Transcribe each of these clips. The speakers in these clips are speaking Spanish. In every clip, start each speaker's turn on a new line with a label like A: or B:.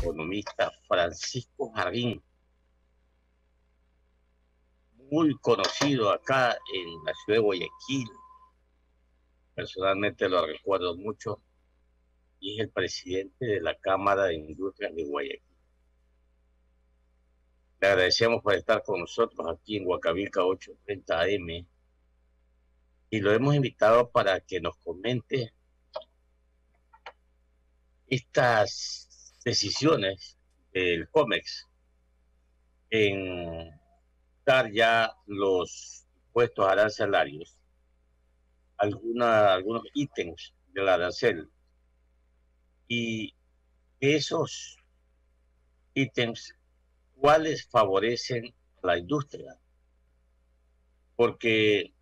A: economista Francisco Jarrín, muy conocido acá en la ciudad de Guayaquil. Personalmente lo recuerdo mucho y es el presidente de la Cámara de Industrias de Guayaquil. Le agradecemos por estar con nosotros aquí en Huancavelica 830 AM y lo hemos invitado para que nos comente estas decisiones del COMEX en dar ya los impuestos arancelarios, algunos ítems del arancel, y de esos ítems, ¿cuáles favorecen a la industria? Porque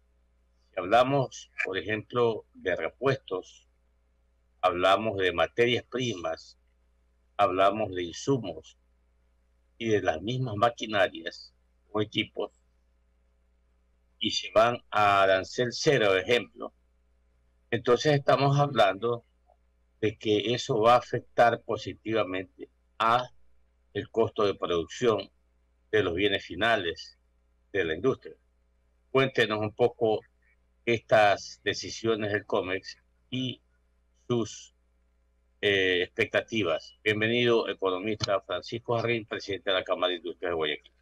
A: si hablamos, por ejemplo, de repuestos, hablamos de materias primas, hablamos de insumos y de las mismas maquinarias o equipos, y se van a arancel cero, ejemplo, entonces estamos hablando de que eso va a afectar positivamente a el costo de producción de los bienes finales de la industria. Cuéntenos un poco estas decisiones del COMEX y sus expectativas. Bienvenido, economista Francisco Jarrín, presidente de la Cámara de Industrias de Guayaquil.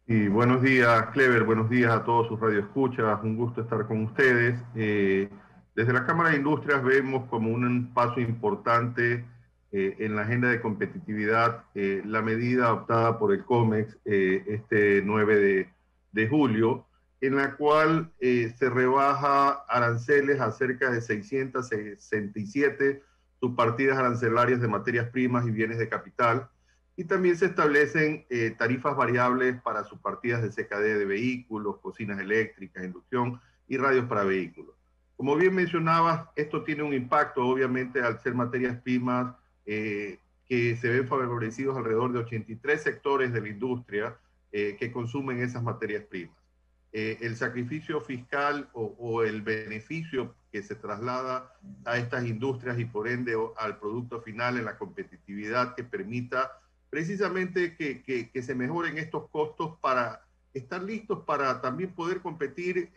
B: Y buenos días, Clever, buenos días a todos sus radioescuchas, un gusto estar con ustedes. Desde la Cámara de Industrias vemos como un paso importante en la agenda de competitividad la medida adoptada por el COMEX este 9 de julio, en la cual se rebaja aranceles a cerca de 667 subpartidas arancelarias de materias primas y bienes de capital, y también se establecen tarifas variables para subpartidas de CKD de vehículos, cocinas eléctricas, inducción y radios para vehículos. Como bien mencionabas, esto tiene un impacto, obviamente, al ser materias primas que se ven favorecidos alrededor de 83 sectores de la industria que consumen esas materias primas. El sacrificio fiscal o el beneficio que se traslada a estas industrias y por ende al producto final en la competitividad que permita precisamente que se mejoren estos costos para estar listos para también poder competir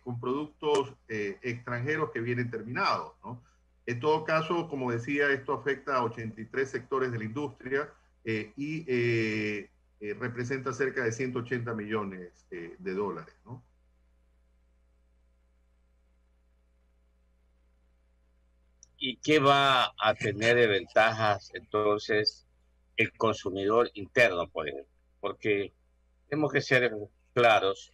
B: con productos extranjeros que vienen terminados, ¿no? En todo caso, como decía, esto afecta a 83 sectores de la industria y representa cerca de 180 millones de dólares, ¿no?
A: ¿Y qué va a tener de ventajas entonces el consumidor interno, por ejemplo? Porque tenemos que ser claros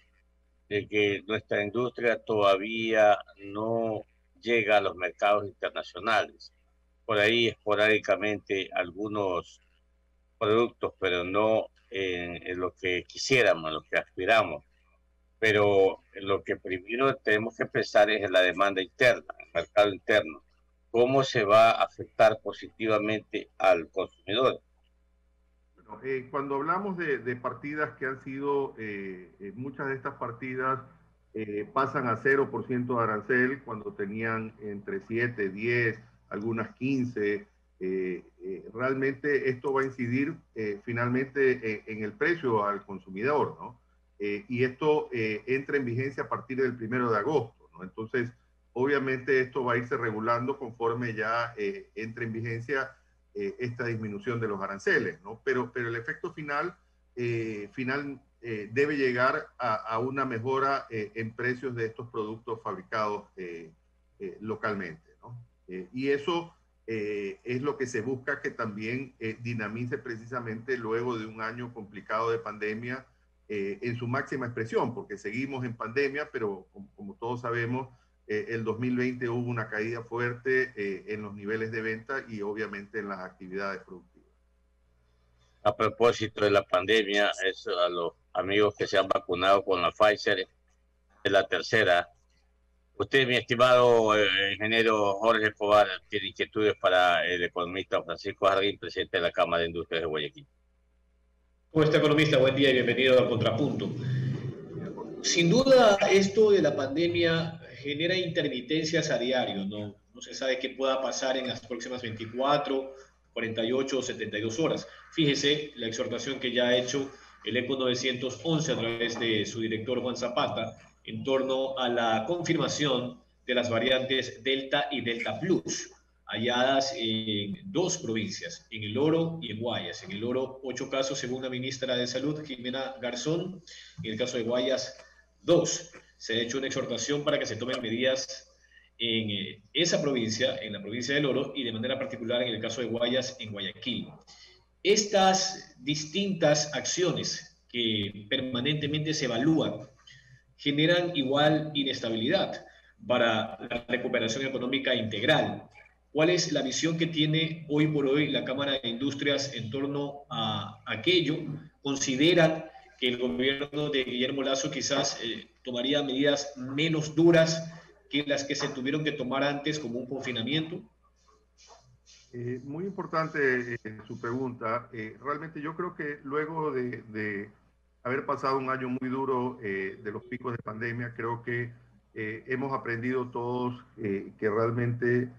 A: de que nuestra industria todavía no llega a los mercados internacionales. Por ahí esporádicamente algunos productos, pero no en lo que quisiéramos, en lo que aspiramos. Pero lo que primero tenemos que pensar es en la demanda interna, el mercado interno. ¿Cómo se va a afectar positivamente al consumidor?
B: Bueno, cuando hablamos de partidas que han sido, muchas de estas partidas pasan a 0% de arancel cuando tenían entre 7, 10, algunas 15. Realmente esto va a incidir finalmente en el precio al consumidor, ¿no? Y esto entra en vigencia a partir del 1 de agosto, ¿no? Entonces, obviamente esto va a irse regulando conforme ya entre en vigencia esta disminución de los aranceles, ¿no? Pero el efecto final, debe llegar a una mejora en precios de estos productos fabricados localmente, ¿no? Y eso es lo que se busca que también dinamice precisamente luego de un año complicado de pandemia en su máxima expresión, porque seguimos en pandemia, pero como todos sabemos, el 2020 hubo una caída fuerte en los niveles de venta y obviamente en las actividades productivas.
A: A propósito de la pandemia, es a los amigos que se han vacunado con la Pfizer, de la tercera. Usted, mi estimado ingeniero Jorge Escobar, tiene inquietudes para el economista Francisco Jarrín, presidente de la Cámara de Industrias de Guayaquil.
C: ¿Cómo está, economista? Buen día y bienvenido al Contrapunto. Sin duda, esto de la pandemia genera intermitencias a diario, ¿no? No se sabe qué pueda pasar en las próximas 24 48 o 72 horas. Fíjese la exhortación que ya ha hecho el ECO 911 a través de su director Juan Zapata en torno a la confirmación de las variantes Delta y Delta Plus, halladas en dos provincias, en El Oro y en Guayas. En El Oro, 8 casos según la ministra de Salud, Jimena Garzón. En el caso de Guayas, 2. Se ha hecho una exhortación para que se tomen medidas en esa provincia, en la provincia del Oro, y de manera particular en el caso de Guayas, en Guayaquil. Estas distintas acciones que permanentemente se evalúan generan igual inestabilidad para la recuperación económica integral. ¿Cuál es la visión que tiene hoy por hoy la Cámara de Industrias en torno a aquello? ¿Consideran que el gobierno de Guillermo Lasso quizás tomaría medidas menos duras que las que se tuvieron que tomar antes, como un confinamiento?
B: Muy importante su pregunta. Realmente yo creo que luego de haber pasado un año muy duro de los picos de pandemia, creo que hemos aprendido todos que realmente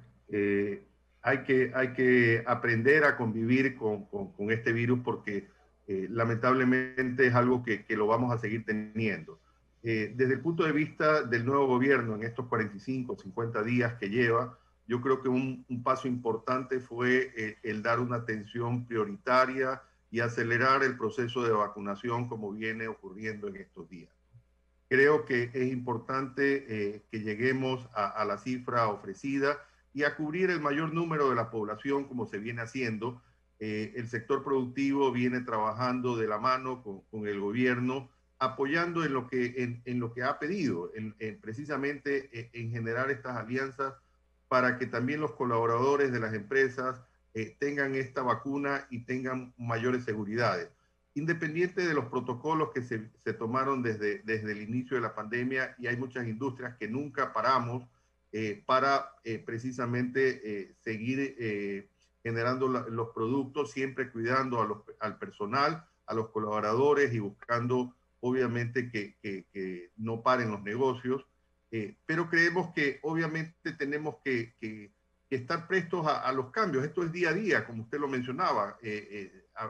B: hay que aprender a convivir con este virus porque lamentablemente es algo que lo vamos a seguir teniendo. Desde el punto de vista del nuevo gobierno en estos 45, 50 días que lleva, yo creo que un paso importante fue el dar una atención prioritaria y acelerar el proceso de vacunación como viene ocurriendo en estos días. Creo que es importante que lleguemos a la cifra ofrecida y a cubrir el mayor número de la población como se viene haciendo. El sector productivo viene trabajando de la mano con el gobierno, apoyando en lo que ha pedido, precisamente en generar estas alianzas para que también los colaboradores de las empresas tengan esta vacuna y tengan mayores seguridades. Independiente de los protocolos que se tomaron desde el inicio de la pandemia, y hay muchas industrias que nunca paramos para precisamente seguir generando los productos, siempre cuidando al personal, a los colaboradores y buscando obviamente que no paren los negocios. Pero creemos que obviamente tenemos que estar prestos a los cambios. Esto es día a día, como usted lo mencionaba.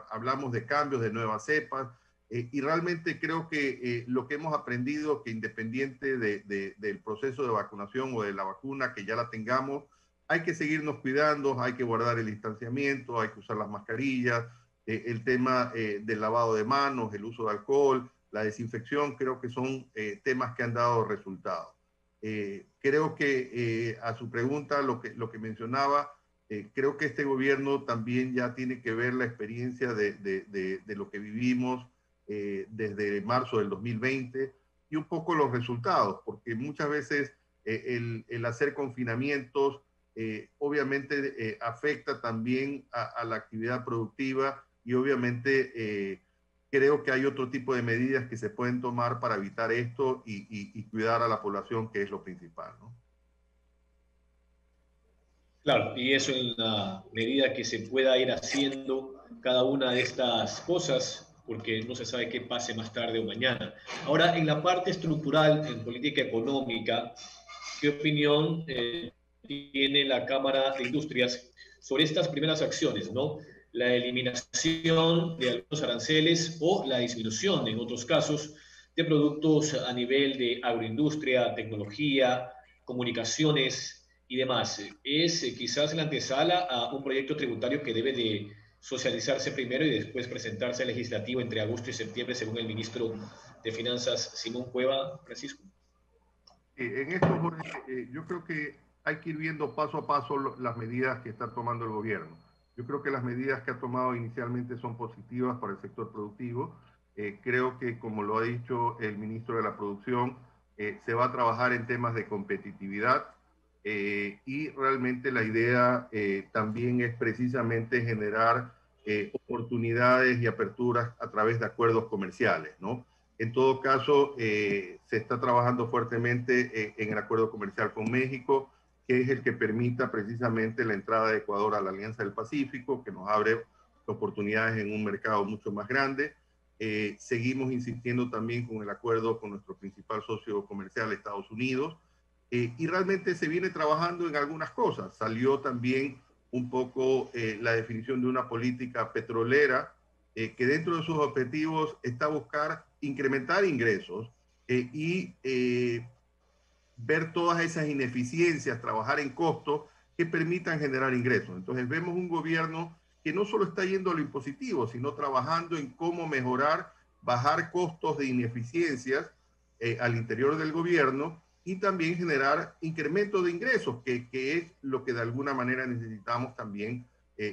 B: Hablamos de cambios, de nuevas cepas, y realmente creo que lo que hemos aprendido, que independiente del proceso de vacunación o de la vacuna, que ya la tengamos, hay que seguirnos cuidando, hay que guardar el distanciamiento, hay que usar las mascarillas, el tema del lavado de manos, el uso de alcohol, la desinfección, creo que son temas que han dado resultados. Creo que a su pregunta, lo que mencionaba, creo que este gobierno también ya tiene que ver la experiencia de lo que vivimos desde marzo del 2020 y un poco los resultados, porque muchas veces el hacer confinamientos obviamente afecta también a la actividad productiva y obviamente creo que hay otro tipo de medidas que se pueden tomar para evitar esto y cuidar a la población, que es lo principal, ¿no?
C: Claro, y eso en la medida que se pueda ir haciendo cada una de estas cosas, porque no se sabe qué pase más tarde o mañana. Ahora, en la parte estructural, en política económica, ¿qué opinión tiene la Cámara de Industrias sobre estas primeras acciones, ¿no? La eliminación de algunos aranceles o la disminución, en otros casos, de productos a nivel de agroindustria, tecnología, comunicaciones y demás. Es quizás la antesala a un proyecto tributario que debe de socializarse primero y después presentarse al legislativo entre agosto y septiembre, según el ministro de Finanzas, Simón Cueva. Francisco.
B: En esto, Jorge, yo creo que hay que ir viendo paso a paso las medidas que está tomando el gobierno. Yo creo que las medidas que ha tomado inicialmente son positivas para el sector productivo. Creo que, como lo ha dicho el ministro de la Producción, se va a trabajar en temas de competitividad y realmente la idea también es precisamente generar oportunidades y aperturas a través de acuerdos comerciales, ¿no? En todo caso, se está trabajando fuertemente en el acuerdo comercial con México, que es el que permita precisamente la entrada de Ecuador a la Alianza del Pacífico, que nos abre oportunidades en un mercado mucho más grande. Seguimos insistiendo también con el acuerdo con nuestro principal socio comercial, Estados Unidos, y realmente se viene trabajando en algunas cosas. Salió también un poco la definición de una política petrolera que dentro de sus objetivos está buscar incrementar ingresos y ver todas esas ineficiencias, trabajar en costos que permitan generar ingresos. Entonces vemos un gobierno que no solo está yendo a lo impositivo, sino trabajando en cómo mejorar, bajar costos de ineficiencias al interior del gobierno y también generar incremento de ingresos, que es lo que de alguna manera necesitamos también,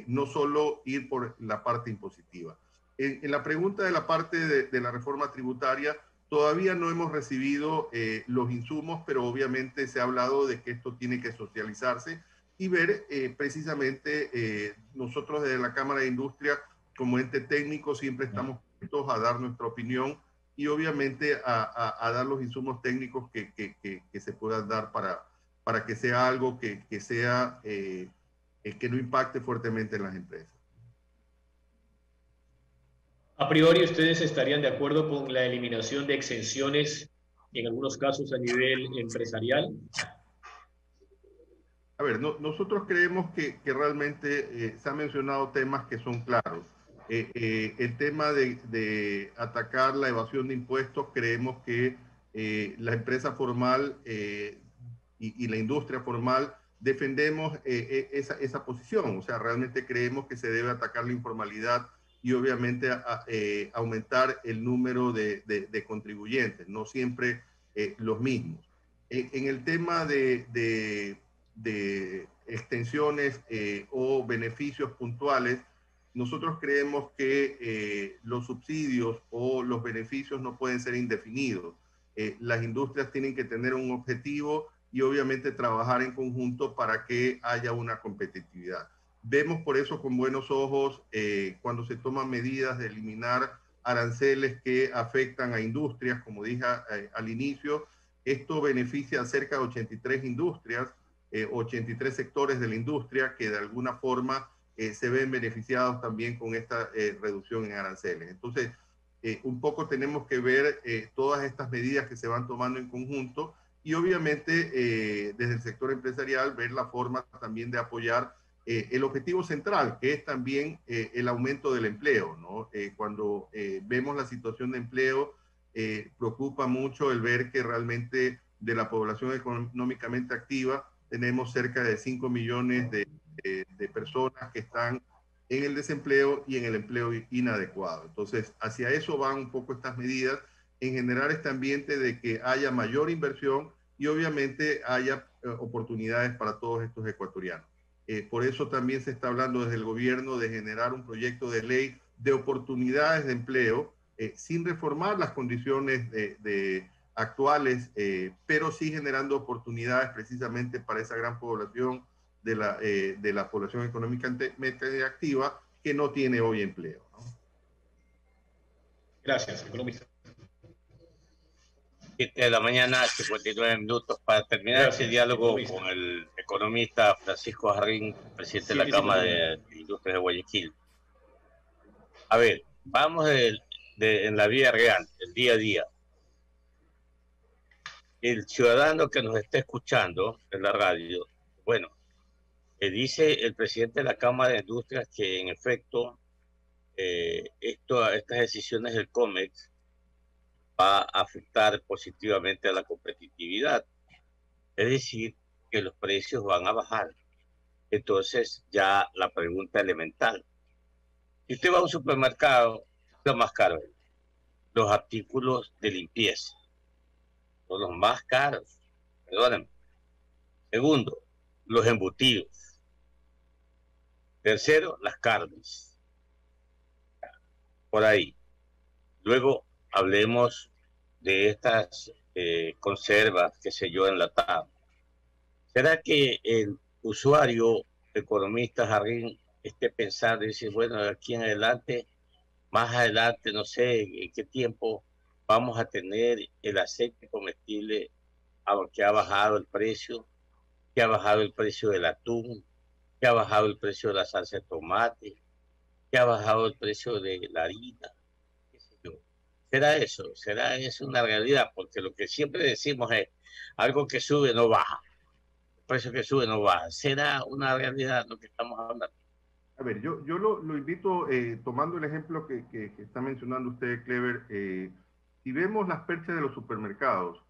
B: no solo ir por la parte impositiva. En la pregunta de la parte de la reforma tributaria, todavía no hemos recibido los insumos, pero obviamente se ha hablado de que esto tiene que socializarse y ver precisamente nosotros desde la Cámara de Industria, como ente técnico, siempre estamos prestos a dar nuestra opinión y obviamente a dar los insumos técnicos que se puedan dar para que sea algo que no impacte fuertemente en las empresas.
C: A priori, ¿ustedes estarían de acuerdo con la eliminación de exenciones, en algunos casos a nivel empresarial?
B: A ver, nosotros creemos que realmente se han mencionado temas que son claros. El tema de atacar la evasión de impuestos, creemos que la empresa formal y la industria formal defendemos esa posición. O sea, realmente creemos que se debe atacar la informalidad y obviamente aumentar el número de contribuyentes, no siempre los mismos. En el tema de extensiones o beneficios puntuales, nosotros creemos que los subsidios o los beneficios no pueden ser indefinidos. Las industrias tienen que tener un objetivo y obviamente trabajar en conjunto para que haya una competitividad. Vemos por eso con buenos ojos cuando se toman medidas de eliminar aranceles que afectan a industrias, como dije al inicio. Esto beneficia a cerca de 83 industrias, 83 sectores de la industria que de alguna forma se ven beneficiados también con esta reducción en aranceles. Entonces, un poco tenemos que ver todas estas medidas que se van tomando en conjunto y obviamente desde el sector empresarial ver la forma también de apoyar el objetivo central, que es también el aumento del empleo, ¿no? Cuando vemos la situación de empleo, preocupa mucho el ver que realmente de la población económicamente activa tenemos cerca de 5 millones de personas que están en el desempleo y en el empleo inadecuado. Entonces, hacia eso van un poco estas medidas, en generar este ambiente de que haya mayor inversión y obviamente haya oportunidades para todos estos ecuatorianos. Por eso también se está hablando desde el gobierno de generar un proyecto de ley de oportunidades de empleo, sin reformar las condiciones actuales, pero sí generando oportunidades precisamente para esa gran población de la población económicamente activa que no tiene hoy empleo, ¿no?
C: Gracias, economista.
A: 7 de la mañana, 59 minutos, para terminar este diálogo con el economista Francisco Jarrín, presidente de la Cámara de Industrias de Guayaquil. A ver, vamos en la vida real, el día a día. El ciudadano que nos está escuchando en la radio, bueno, dice el presidente de la Cámara de Industrias que en efecto estas decisiones del COMEX va a afectar positivamente a la competitividad. Es decir, que los precios van a bajar. Entonces, ya la pregunta elemental. Si usted va a un supermercado, lo más caro, los artículos de limpieza son los más caros. Perdónenme. Segundo, los embutidos. Tercero, las carnes. Por ahí. Luego, hablemos de estas conservas, qué sé yo, enlatadas. ¿Será que el usuario economista Jarrín esté pensando y decir, bueno, de aquí en adelante, más adelante, no sé en qué tiempo vamos a tener el aceite comestible que ha bajado el precio, que ha bajado el precio del atún, que ha bajado el precio de la salsa de tomate, que ha bajado el precio de la harina? ¿Será eso? ¿Será eso una realidad? Porque lo que siempre decimos es, algo que sube no baja. precios que suben no bajan. ¿Será una realidad lo que estamos hablando?
B: A ver, yo lo invito, tomando el ejemplo que está mencionando usted, Clever, si vemos las perchas de los supermercados,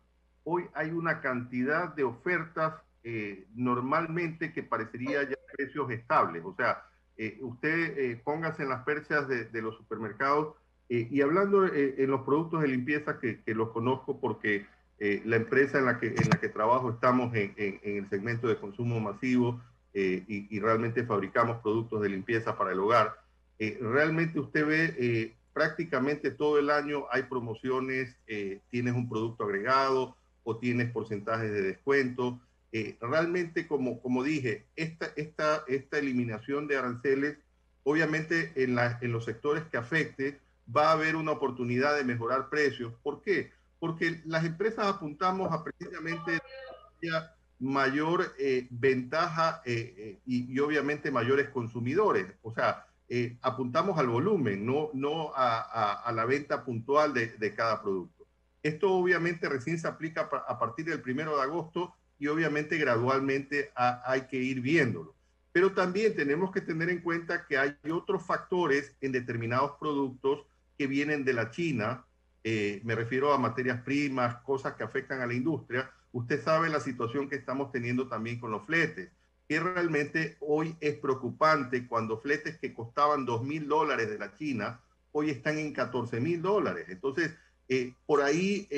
B: hoy hay una cantidad de ofertas normalmente que parecería ya precios estables. O sea, usted póngase en las perchas de los supermercados y hablando en los productos de limpieza que los conozco porque la empresa en la que trabajo estamos en el segmento de consumo masivo. Y realmente fabricamos productos de limpieza para el hogar. Realmente usted ve prácticamente todo el año hay promociones, tienes un producto agregado o tienes porcentajes de descuento. Realmente, como dije, esta eliminación de aranceles, obviamente en los sectores que afecte, va a haber una oportunidad de mejorar precios. ¿Por qué? Porque las empresas apuntamos a precisamente mayor ventaja y obviamente mayores consumidores. O sea, apuntamos al volumen, no a la venta puntual de cada producto. Esto obviamente recién se aplica a partir del 1 de agosto y obviamente gradualmente hay que ir viéndolo. Pero también tenemos que tener en cuenta que hay otros factores en determinados productos que vienen de la China. Me refiero a materias primas, cosas que afectan a la industria. Usted sabe la situación que estamos teniendo también con los fletes, que realmente hoy es preocupante cuando fletes que costaban $2,000 de la China, hoy están en $14,000. Entonces, por ahí,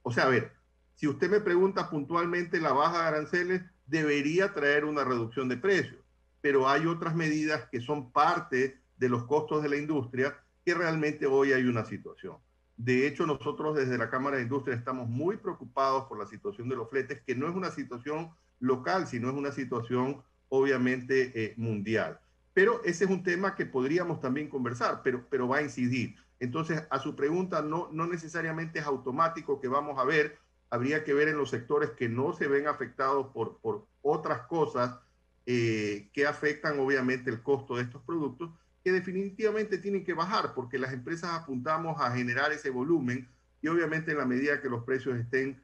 B: o sea, a ver, si usted me pregunta puntualmente, la baja de aranceles debería traer una reducción de precios, pero hay otras medidas que son parte de los costos de la industria que realmente hoy hay una situación. De hecho, nosotros desde la Cámara de Industria estamos muy preocupados por la situación de los fletes, que no es una situación local, sino es una situación obviamente mundial. Pero ese es un tema que podríamos también conversar, pero va a incidir. Entonces, a su pregunta, no necesariamente es automático que vamos a ver, habría que ver en los sectores que no se ven afectados por otras cosas que afectan obviamente el costo de estos productos, que definitivamente tienen que bajar porque las empresas apuntamos a generar ese volumen y obviamente en la medida que los precios estén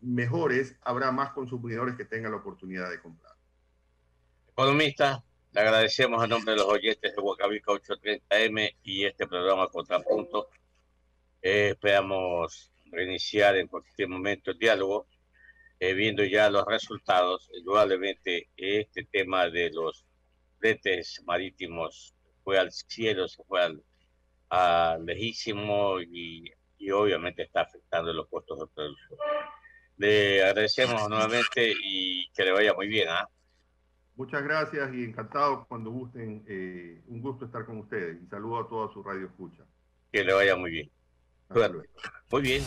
B: mejores, habrá más consumidores que tengan la oportunidad de comprar.
A: Economista, le agradecemos a nombre de los oyentes de Huacabica 830M y este programa Contrapunto. Esperamos reiniciar en cualquier momento el diálogo, viendo ya los resultados. Indudablemente este tema de los fletes marítimos fue al cielo, se fue al lejísimo y obviamente está afectando los costos de producción. Le agradecemos nuevamente y que le vaya muy bien.
B: Muchas gracias y encantado cuando gusten. Un gusto estar con ustedes y saludo a toda su radio escucha.
A: Que le vaya muy bien.
B: Hasta luego.
A: Muy bien.